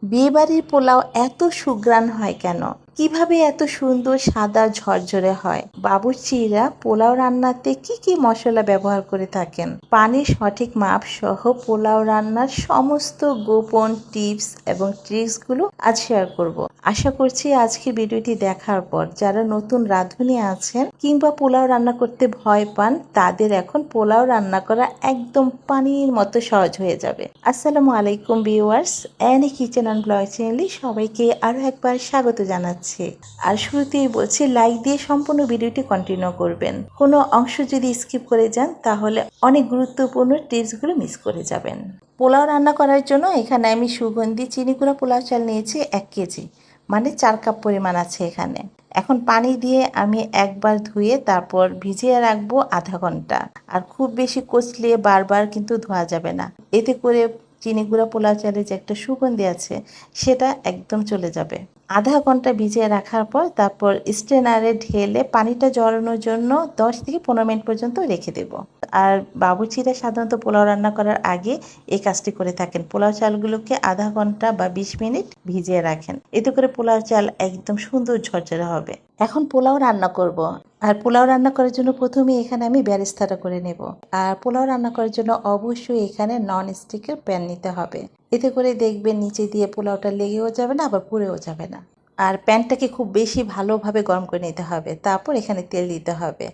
বিয়েবাড়ির পোলাও এত সুঘ্রাণ হয় কেন? কিভাবে এত সুন্দর সাদা ঝরঝরে হয়? বাবুর্চিরা পোলাও রান্নাতে কি কি মশলা ব্যবহার করে থাকেন? পানির সঠিক মাপ সহ পোলাও রান্নার সমস্ত গোপন টিপস এবং ট্রিক্সগুলো আজ শেয়ার করব। আশা করছি আজকের ভিডিওটি দেখার পর যারা নতুন রাঁধুনি আছেন কিংবা পোলাও রান্না করতে ভয় পান তাদের এখন পোলাও রান্না করা একদম পানির মতো সহজ হয়ে যাবে। আসসালামু আলাইকুম viewers, Annie kitchen and blog চ্যানেলে সবাইকে আরও একবার স্বাগত জানাচ্ছি। আর শুরুতেই বলছি লাইক দিয়ে সম্পূর্ণ ভিডিওটি কন্টিনিউ করবেন। কোনো অংশ যদি স্কিপ করে যান তাহলে অনেক গুরুত্বপূর্ণ টিপসগুলো মিস করে যাবেন। পোলাও রান্না করার জন্য এখানে আমি সুগন্ধি চিনি গুঁড়া পোলাও চাল নিয়েছি 1 কেজি, মানে 4 কাপ পরিমাণ আছে এখানে। এখন পানি দিয়ে আমি একবার ধুয়ে তারপর ভিজিয়ে রাখবো আধা ঘন্টা। আর খুব বেশি কচলিয়ে বারবার কিন্তু ধোয়া যাবে না, এতে করে চিনি গুঁড়া পোলাও চালের যে একটা সুগন্ধি আছে সেটা একদম চলে যাবে। আধা ঘন্টা ভিজিয়ে রাখার পর তারপর স্ট্রেনারে ঢেলে পানিটা ঝরানোর জন্য 10 থেকে 15 মিনিট পর্যন্ত রেখে দেব। আর বাবুর্চিরা সাধারণত পোলাও রান্না করার আগে এই কাজটি করে থাকেন। পোলাও চালগুলোকে আধা ঘন্টা বা 20 মিনিট ভিজিয়ে রাখেন, এতে করে পোলাও চাল একদম সুন্দর ঝরঝরে হবে। এখন পোলাও রান্না করব। আর পোলাও রান্না করার জন্য প্রথমে এখানে আমি বেরেস্তাটা করে নেব। আর পোলাও রান্না করার জন্য অবশ্যই এখানে নন স্টিকের প্যান নিতে হবে, এতে করে দেখবেন নিচে দিয়ে পোলাওটা লেগেও যাবে না, আবার পুড়েও যাবে না। আর প্যানটাকে খুব বেশি ভালোভাবে গরম করে নিতে হবে, তারপর এখানে তেল দিতে হবে।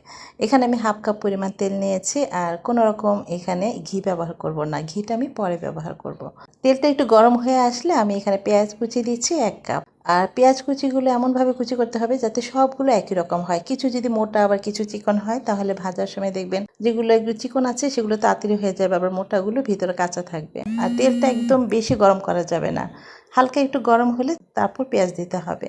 এখানে আমি হাফ কাপ পরিমাণ তেল নিয়েছি, আর কোনো রকম এখানে ঘি ব্যবহার করব না, ঘিটা আমি পরে ব্যবহার করব। তেলটা একটু গরম হয়ে আসলে আমি এখানে পেঁয়াজ কুচি দিচ্ছি 1 কাপ। আর পেঁয়াজ কুচিগুলো এমনভাবে কুচি করতে হবে যাতে সবগুলো একই রকম হয়। কিছু যদি মোটা আবার কিছু চিকন হয় তাহলে ভাজার সময় দেখবেন যেগুলো একটু চিকন আছে সেগুলো তাড়াতাড়ি হয়ে যাবে, আবার মোটাগুলো ভিতরে কাঁচা থাকবে। আর তেলটা একদম বেশি গরম করা যাবে না, হালকা একটু গরম হলে তারপর পেঁয়াজ দিতে হবে।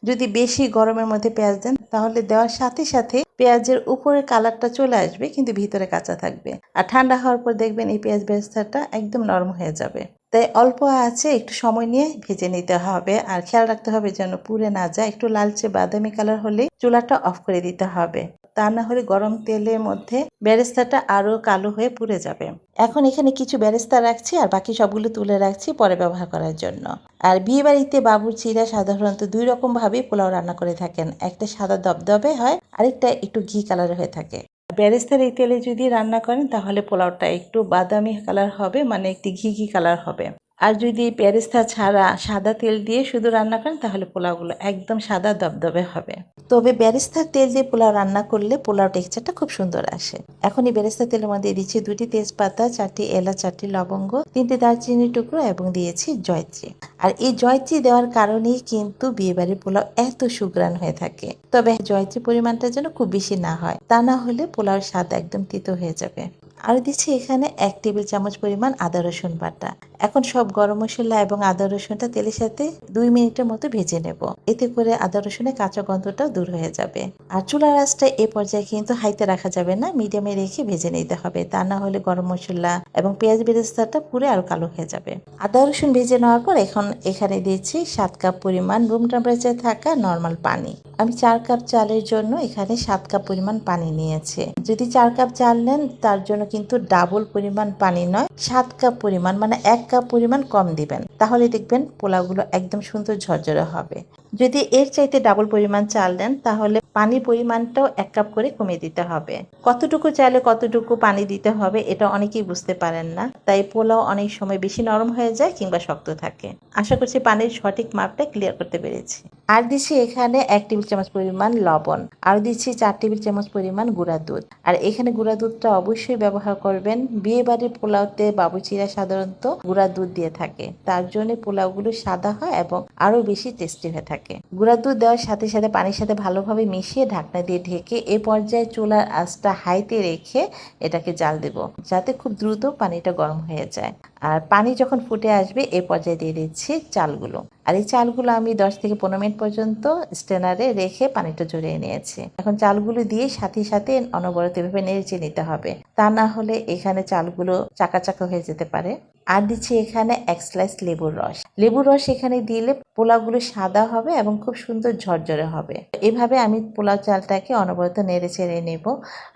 যদি বেশি গরমের মধ্যে পেঁয়াজ দেন তাহলে দেওয়ার সাথে সাথে পেঁয়াজের উপরের কালারটা চলে আসবে কিন্তু ভিতরে কাঁচা থাকবে। আর ঠান্ডা হওয়ার পর দেখবেন এই পেঁয়াজ বেরেস্তাটা একদম নরম হয়ে যাবে। তাই অল্প আছে একটু সময় নিয়ে ভেজে নিতে হবে। আর খেয়াল রাখতে হবে যেন পুড়ে না যায়। একটু লালচে বাদামি কালার হলেই চুলাটা অফ করে দিতে হবে, তা না হলে গরম তেলের মধ্যে বেরেস্তাটা আরো কালো হয়ে পুড়ে যাবে। এখন এখানে কিছু বেরেস্তা রাখছি আর বাকি সবগুলো তুলে রাখছি পরে ব্যবহার করার জন্য। আর বিয়ে বাড়িতে বাবুর্চিরা সাধারণত 2 রকম ভাবে পোলাও রান্না করে থাকেন। একটা সাদা দবদবে হয়, আরেকটা একটু ঘি কালার হয়ে থাকে। বেরেস্তার এই তেলে যদি রান্না করেন তাহলে পোলাওটা একটু বাদামি কালার হবে, মানে একটু ঘি ঘি কালার হবে। আর যদি বেরেস্তা ছাড়া সাদা তেল দিয়ে শুধু রান্না করেন তাহলে পোলাওগুলো একদম সাদা দবদবে হবে। তবে বেরেস্তার তেল দিয়ে পোলাও রান্না করলে পোলাও টেক্সচারটা খুব সুন্দর আসে। এখন এই বেরেস্তা তেলের মধ্যে দিচ্ছি 2টি তেজপাতা, 4টি এলাচ, 4টি লবঙ্গ, 3টি দারচিনির টুকরো এবং দিয়েছি জয়ত্রী। আর এই জয়ত্রী দেওয়ার কারণেই কিন্তু বিয়েবাড়ির পোলাও এত সুঘ্রাণ হয়ে থাকে। তবে জয়ত্রী পরিমাণটা যেন খুব বেশি না হয়, তা না হলে পোলাওর স্বাদ একদম তিতো হয়ে যাবে। আর দিচ্ছি এখানে 1 টেবিল চামচ পরিমাণ আদা রসুন বাটা। এখন সব গরম মশলা এবং আদা রসুনটা তেলের সাথে 2 মিনিটের মতো ভেজে নেব, এতে করে আদা রসুনের কাঁচা গন্ধটাও দূর হয়ে যাবে। আর চুলার আঁচটা এ পর্যায়ে কিন্তু হাইতে রাখা যাবে না, মিডিয়ামে রেখে ভেজে নিতে হবে, তা না হলে গরম মশলা এবং পেঁয়াজ বেরেস্তাটা পুরো আরো কালো হয়ে যাবে। আদা রসুন ভেজে নেওয়ার পর এখন এখানে দিয়েছি 7 কাপ পরিমাণ রুম টেম্পারেচারে থাকা নর্মাল পানি। আমি 4 কাপ চালের জন্য এখানে 7 কাপ পরিমাণ পানি নিয়েছি। যদি 4 কাপ চাল নেন তার জন্য কিন্তু ডাবল পরিমাণ পানি নয়, 7 কাপ পরিমাণ মানে 1 কাপ পরিমাণ কম দিবেন, তাহলে দেখবেন পোলাওগুলো একদম সুন্দর ঝরঝরে হবে। যদি এর চাইতে ডাবল পরিমাণ চাল নেন তাহলে পানির পরিমাণটাও 1 কাপ করে কমিয়ে দিতে হবে। কতটুকু চাইলে কতটুকু পানি দিতে হবে এটা অনেকেই বুঝতে পারেন না, তাই পোলাও অনেক সময় বেশি নরম হয়ে যায় কিংবা শক্ত থাকে। আশা করছি পানির সঠিক মাপটা ক্লিয়ার করতে পেরেছি। আর দিচ্ছি এখানে 1 টেবিল চামচ পরিমাণ লবণ, আর দিচ্ছি 4 টেবিল চামচ পরিমাণ গুঁড়া দুধ। আর এখানে গুঁড়া দুধটা অবশ্যই ব্যবহার করবেন। বিয়ে বাড়ির পোলাওতে বাবুর্চিরা সাধারণত গুঁড়া দুধ দিয়ে থাকে, তার জন্য পোলাওগুলো সাদা হয় এবং আরো বেশি টেস্টি হয়ে থাকে। গুঁড়া দুধ দেওয়ার সাথে সাথে পানির সাথে ভালোভাবে মিশিয়ে ঢাকনা দিয়ে ঢেকে এ পর্যায়ে চুলার আঁচটা হাইতে রেখে এটাকে জাল দেব, যাতে খুব দ্রুত পানিটা গরম হয়ে যায়। আর পানি যখন ফুটে আসবে এ পর্যায়ে দিয়ে দিচ্ছি চালগুলো। আর এই চালগুলো আমি 10 থেকে 15 মিনিট পর্যন্ত স্ট্রেনারে রেখে পানিটা ঝরিয়ে নিয়েছি। এখন চালগুলো দিয়ে সাথে সাথে অনবরত এভাবে নেড়ে নিতে হবে, তা না হলে এখানে চালগুলো চাকা চাকা হয়ে যেতে পারে। আর দিচ্ছি এখানে 1 স্লাইস লেবুর রস। লেবুর রস এখানে দিলে পোলাওগুলো সাদা হবে এবং খুব সুন্দর ঝরঝরে হবে। এভাবে আমি পোলাও চালটাকে অনবরত নেড়ে চেড়ে নেব।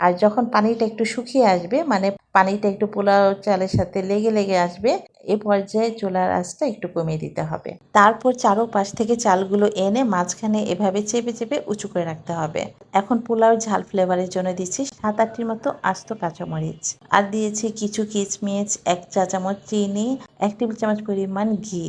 আর যখন পানিটা একটু শুকিয়ে আসবে, মানে পানিটা একটু পোলাও চালের সাথে লেগে লেগে আসবে, আসবে, এ পর্যায়ে চুলার আঁচটা একটু কমিয়ে দিতে হবে। তারপর চারোপাশ থেকে চালগুলো এনে মাঝখানে এভাবে চেপে চেপে উঁচু করে রাখতে হবে। এখন পোলাও ঝাল ফ্লেভারের জন্য দিচ্ছি 7-8টির মতো আস্ত কাঁচামরিচ, আর দিয়েছি কিছু কিশমিশ, 1 চা চামচ চিনি, 1 টেবিল চামচ পরিমাণ ঘি।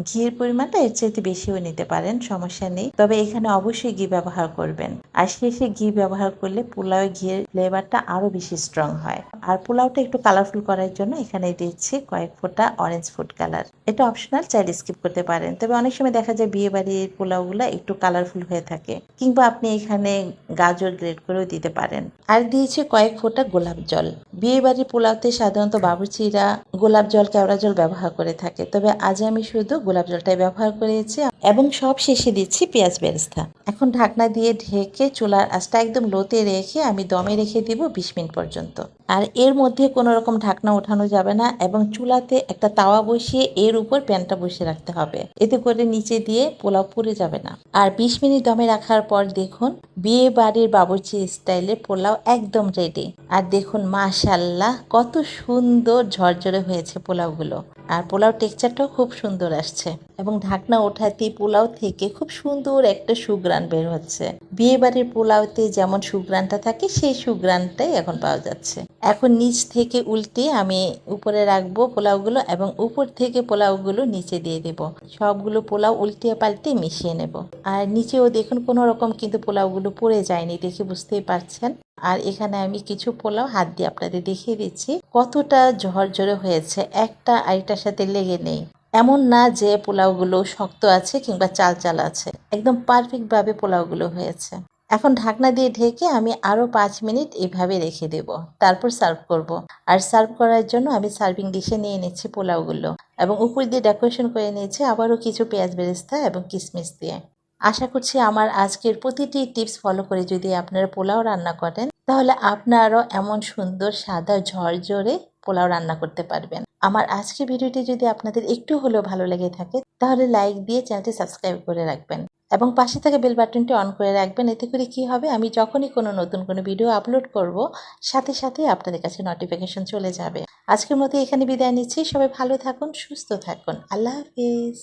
ঘির পরিমাণটা এর চাইতে বেশিও নিতে পারেন, সমস্যা নেই, তবে এখানে অবশ্যই ঘি ব্যবহার করবেন। আর শেষে ঘি ব্যবহার করলে পোলাও ঘিয়ের ফ্লেভারটা আরো বেশি স্ট্রং হয়। আর পোলাওটা একটু কালারফুল করার জন্য এখানে দিচ্ছি কয়েক ফোঁটা অরেঞ্জ ফুড কালার। এটা অপশনাল, চাইলে স্কিপ করতে পারেন, তবে অনেক সময় দেখা যায় বিয়ে বাড়ির পোলাওগুলো একটু কালারফুল হয়ে থাকে, কিংবা আপনি এখানে গাজর গ্রেট করেও দিতে পারেন। আর দিয়েছি কয়েক ফোঁটা গোলাপ জল। বিয়ে বাড়ির পোলাওতে সাধারণত বাবুর্চিরা গোলাপ জল, কেওড়া জল ব্যবহার করে থাকে, তবে আজ আমি শুধু গোলাপ জলটাই ব্যবহার করেছি। এবং সব শেষে দিচ্ছি পেঁয়াজ বেরেস্তা। এখন ঢাকনা দিয়ে ঢেকে চুলার আঁচটা একদম লোতে রেখে আমি দমে রেখে দিব 20 মিনিট পর্যন্ত। আর এর মধ্যে কোনো রকম ঢাকনা ওঠানো যাবে না, এবং চুলাতে একটা তাওয়া বসিয়ে এর উপর প্যানটা বসিয়ে রাখতে হবে, এতে করে নিচে দিয়ে পোলাও পুড়ে যাবে না। আর 20 মিনিট দমে রাখার পর দেখুন বিয়ে বাড়ির বাবুর্চি স্টাইলে পোলাও একদম রেডি। আর দেখুন মাশাআল্লাহ কত সুন্দর ঝরঝরে হয়েছে পোলাওগুলো, আর পোলাও টেক্সচারটাও খুব সুন্দর আসছে, এবং ঢাকনা ওঠাতেই পোলাও থেকে খুব সুন্দর একটা সুঘ্রাণ বের হচ্ছে। বিয়ে বাড়ির পোলাওতে যেমন সুঘ্রাণটা থাকে সেই সুঘ্রাণটাই এখন পাওয়া যাচ্ছে। এখন নিচ থেকে উল্টে আমি উপরে রাখবো পোলাওগুলো, এবং উপর থেকে পোলাওগুলো নিচে দিয়ে দেব। সবগুলো পোলাও উল্টে পাল্টে মিশিয়ে নেব। আর নিচেও দেখুন কোনো রকম কিন্তু পোলাওগুলো পড়ে যায়নি, দেখে বুঝতেই পারছেন। আর এখানে আমি কিছু পোলাও হাত দিয়ে আপনাদের দেখিয়ে দিচ্ছি কতটা ঝরঝরে হয়েছে, একটা আরেকটার সাথে লেগে নেই। এমন না যে পোলাওগুলো শক্ত আছে কিংবা চাল চাল আছে, একদম পারফেক্ট ভাবে পোলাওগুলো হয়েছে। এখন ঢাকনা দিয়ে ঢেকে আমি আরো 5 মিনিট এভাবে রেখে দেব, তারপর সার্ভ করব। আর সার্ভ করার জন্য আমি সার্ভিং ডিশে নিয়ে নিচ্ছি পোলাওগুলো, এবং উপর দিয়ে ডেকোরেশন করে নিয়েছি আবারও কিছু পেঁয়াজ বেরেস্তা এবং কিশমিশ দিয়ে। আশা করছি আমার আজকের প্রতিটি টিপস ফলো করে যদি আপনারা পোলাও রান্না করেন, তাহলে আপনারাও এমন সুন্দর সাদা ঝরঝরে পোলাও রান্না করতে পারবেন। আমার আজকের ভিডিওটি যদি আপনাদের একটু হলেও ভালো লেগে থাকে, তাহলে লাইক দিয়ে চ্যানেলটি সাবস্ক্রাইব করে রাখবেন, এবং পাশে থাকা বেল বাটনটি অন করে রাখবেন। এতে করে কি হবে, আমি যখনই কোনো নতুন কোনো ভিডিও আপলোড করব, সাথে সাথে আপনাদের কাছে নোটিফিকেশন চলে যাবে। আজকের মতো এখানে বিদায় নিচ্ছি। সবাই ভালো থাকুন, সুস্থ থাকুন। আল্লাহ হাফিজ।